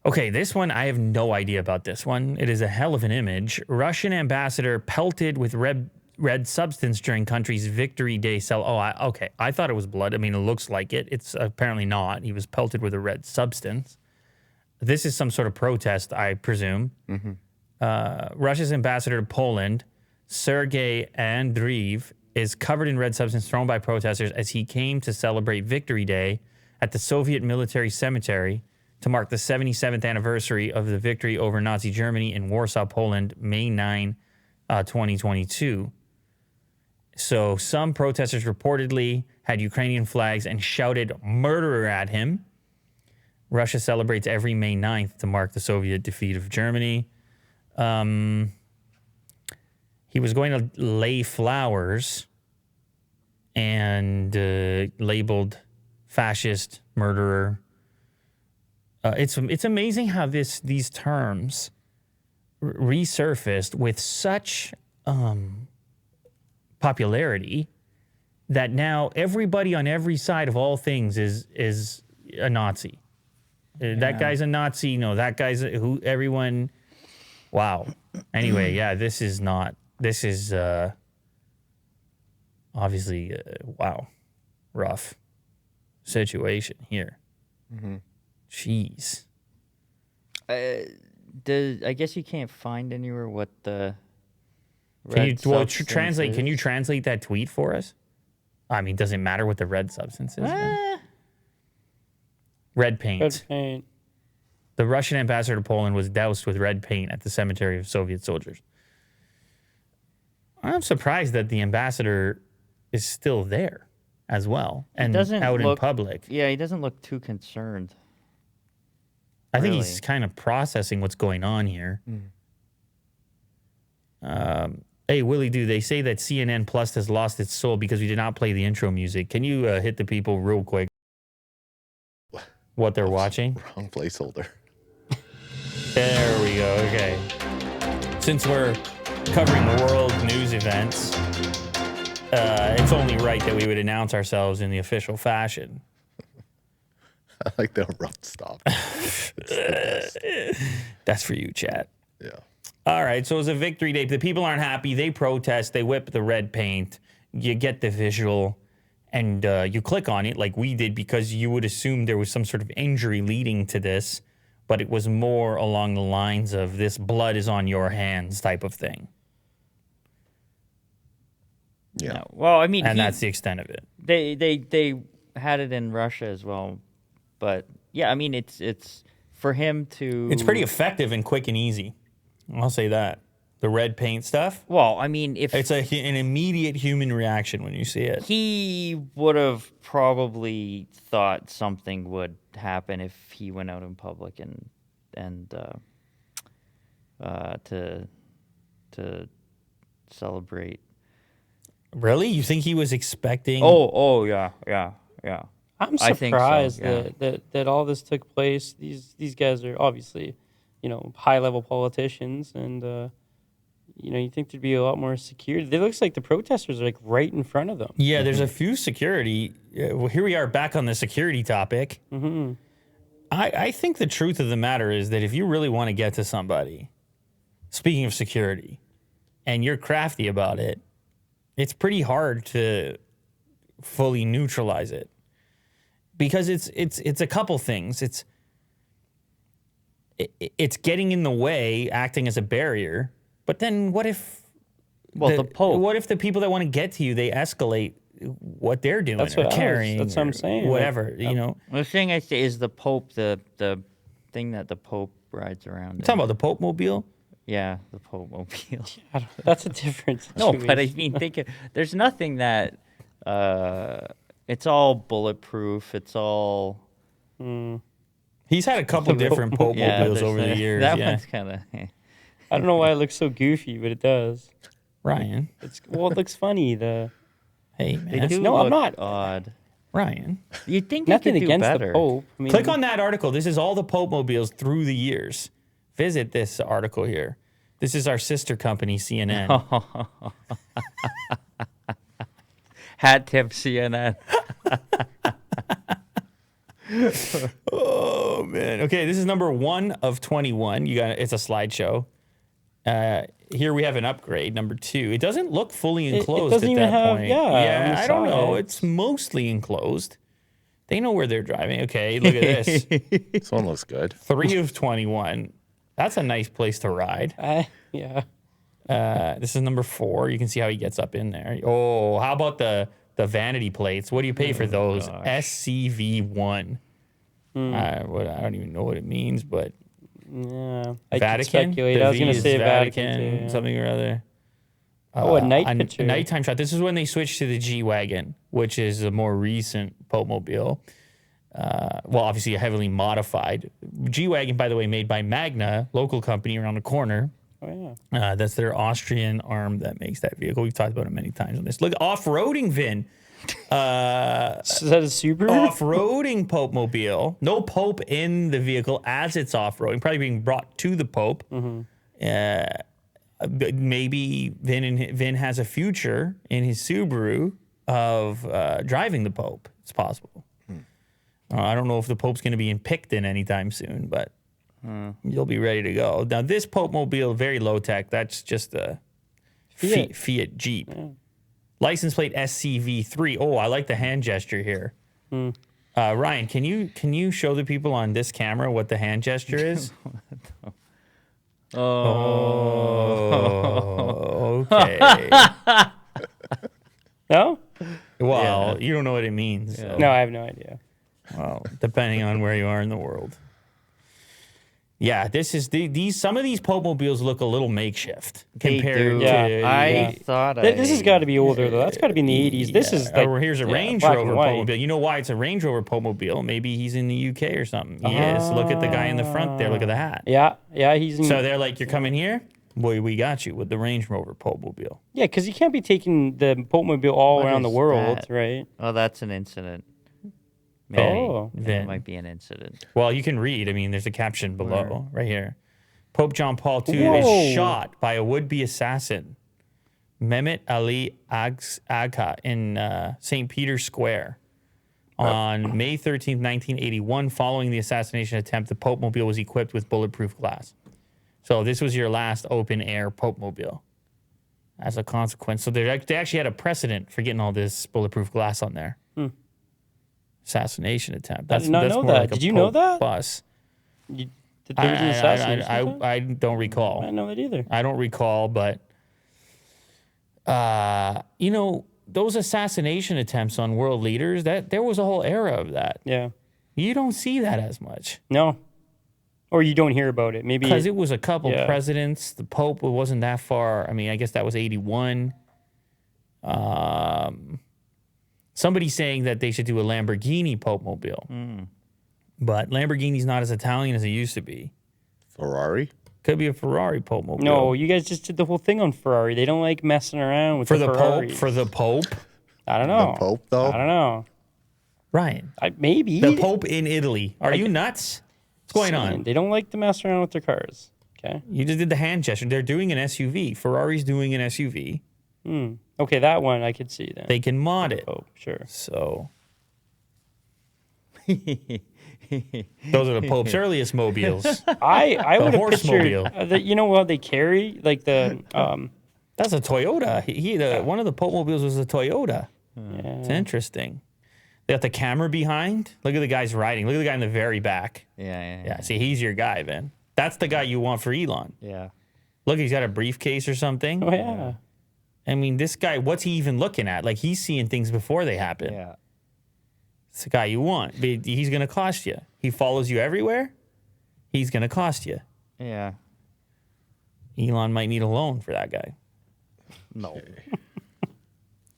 Okay, this one, I have no idea about this one. It is a hell of an image. Russian ambassador pelted with red substance during country's Victory Day okay. I thought it was blood. I mean, it looks like it. It's apparently not. He was pelted with a red substance. This is some sort of protest, I presume. Russia's ambassador to Poland, Sergei Andreev, is covered in red substance thrown by protesters as he came to celebrate Victory Day at the Soviet military cemetery to mark the 77th anniversary of the victory over Nazi Germany in Warsaw, Poland, May 9, 2022. So some protesters reportedly had Ukrainian flags and shouted "murderer" at him. Russia celebrates every May 9th to mark the Soviet defeat of Germany. He was going to lay flowers and labeled fascist, murderer. It's amazing how these terms resurfaced with such popularity that now everybody on every side of all things is a Nazi. That guy's a Nazi. No, that guy's everyone. Wow. Anyway, yeah, this is obviously, wow, rough situation here. Jeez. I guess you can't find anywhere what the Can you translate that tweet for us? I mean, does it matter what the red substance is? Red paint. Red paint. The Russian ambassador to Poland was doused with red paint at the cemetery of Soviet soldiers. I'm surprised that the ambassador is still there as well and out in public. Yeah, he doesn't look too concerned. I think he's kind of processing what's going on here. Hey, Willie, they say that CNN Plus has lost its soul because we did not play the intro music. Can you hit the people real quick what they're watching? Wrong placeholder. There we go. Okay. Since we're covering world news events, it's only right that we would announce ourselves in the official fashion. I like the abrupt stop. That's for you, chat. Yeah. All right, so it was a Victory Day. The people aren't happy. They protest. They whip the red paint. You get the visual, and you click on it like we did because you would assume there was some sort of injury leading to this, but it was more along the lines of this blood is on your hands type of thing. Yeah. No. Well, I mean, and that's the extent of it. They had it in Russia as well, but yeah, I mean, it's for him to. It's pretty effective and quick and easy. I'll say that. The red paint stuff. Well, I mean, if it's an immediate human reaction when you see it. He would have probably thought something would happen if he went out in public and to celebrate. Really? You think he was expecting? Oh, yeah. I'm surprised that all this took place. These guys are obviously, high-level politicians, and you think there'd be a lot more security. It looks like the protesters are like right in front of them. Yeah, there's a few security. Well, here we are back on the security topic. Mm-hmm. I think the truth of the matter is that if you really want to get to somebody, speaking of security, and you're crafty about it, it's pretty hard to fully neutralize it because it's a couple things. It's getting in the way, acting as a barrier. But then what if the Pope? What if the people that want to get to you, they escalate what they're doing that's or carrying? That's what I'm saying. Whatever, The thing I say is the Pope, the thing that the Pope rides around. You're talking about the Pope Mobile? Yeah, the Pope Mobile. That's a different situation. No, but I mean, there's nothing that it's all bulletproof. It's all. He's had a couple different Pope Mobiles over the years. That one's kind of. I don't know why it looks so goofy, but it does. Ryan. It looks funny. Hey, man. I'm not. Odd. Ryan. You'd think nothing they could do against better. the Pope. I mean, click on that article. This is all the Pope Mobiles through the years. Visit this article here. This is our sister company, CNN. Hat tip CNN. Oh man. Okay, this is number 1 of 21. It's a slideshow. Here we have an upgrade, number 2. It doesn't look fully enclosed doesn't at even that have- point. yeah, on the I don't know. sides. It's mostly enclosed. They know where they're driving. Okay, look at this. This one looks good. 3 of 21. That's a nice place to ride. Yeah. This is number 4. You can see how he gets up in there. Oh, how about the vanity plates? What do you pay for those? SCV1. I don't even know what it means, but Yeah. I could Vatican. speculate. The I was V going to is say Vatican. Too, yeah. something or other. Oh, a night picture. A nighttime shot. This is when they switched to the G-Wagon, which is a more recent Popemobile. Well, obviously a heavily modified. G-Wagon, by the way, made by Magna, local company around the corner. Oh, yeah. That's their Austrian arm that makes that vehicle. We've talked about it many times on this. Look, off-roading Vin. Is that a Subaru? Off-roading Popemobile. No Pope in the vehicle as it's off-roading. Probably being brought to the Pope. Maybe Vin has a future in his Subaru of driving the Pope. It's possible. I don't know if the Pope's going to be in Picton anytime soon, but you'll be ready to go. Now, this Popemobile, very low-tech. That's just a Fiat Jeep. Yeah. License plate SCV3. Oh, I like the hand gesture here. Ryan, can you show the people on this camera what the hand gesture is? Oh, okay. No? Well, you don't know what it means. Yeah. So. No, I have no idea. Well, depending on where you are in the world. Yeah, this is some of these Popemobiles look a little makeshift compared to. I thought this has got to be older though. That's got to be in the 80s. This is like, here's a Range Rover Popemobile. You know why it's a Range Rover Popemobile? Maybe he's in the UK or something. He is. Look at the guy in the front there. Look at the hat. Yeah, he's in. So they're like, you're coming here? Boy, we got you with the Range Rover Popemobile. Yeah, because you can't be taking the Popemobile all around the world, right? Oh, that's an incident. Maybe. That might be an incident. Well, you can read. I mean, there's a caption below, right here. Pope John Paul II is shot by a would-be assassin, Mehmet Ali Agha, in St. Peter's Square. On May 13th, 1981, following the assassination attempt, the Popemobile was equipped with bulletproof glass. So this was your last open-air Popemobile as a consequence. So they actually had a precedent for getting all this bulletproof glass on there. Assassination attempt. I did not know that. Did you know that? Bus. Did there was an assassination attempt? I don't recall. I didn't know that either. I don't recall, but you know, those assassination attempts on world leaders, that there was a whole era of that. Yeah. You don't see that as much. No. Or you don't hear about it. Maybe because it was a couple presidents. The Pope wasn't that far. I mean, I guess that was 81. Somebody's saying that they should do a Lamborghini Popemobile. But Lamborghini's not as Italian as it used to be. Ferrari? Could be a Ferrari Popemobile. No, you guys just did the whole thing on Ferrari. They don't like messing around with the Ferraris. Pope. For the Pope? I don't know. The Pope, though? I don't know. Ryan. Maybe. The Pope in Italy. Are you nuts? What's going on? They don't like to mess around with their cars. Okay. You just did the hand gesture. They're doing an SUV. Ferrari's doing an SUV. Okay, that one I could see then. They can mod it. Oh, sure. So those are the Pope's earliest mobiles. I would have horse-mobile. pictured you know what they carry, like the That's a Toyota. One of the Popemobiles was a Toyota. Yeah. It's interesting. They got the camera behind. Look at the guys riding. Look at the guy in the very back. Yeah. See, he's your guy, man. That's the guy you want for Elon. Yeah. Look, he's got a briefcase or something. Oh yeah. I mean, this guy, what's he even looking at? Like, he's seeing things before they happen. Yeah. It's the guy you want. But he's going to cost you. He follows you everywhere. He's going to cost you. Yeah. Elon might need a loan for that guy. No.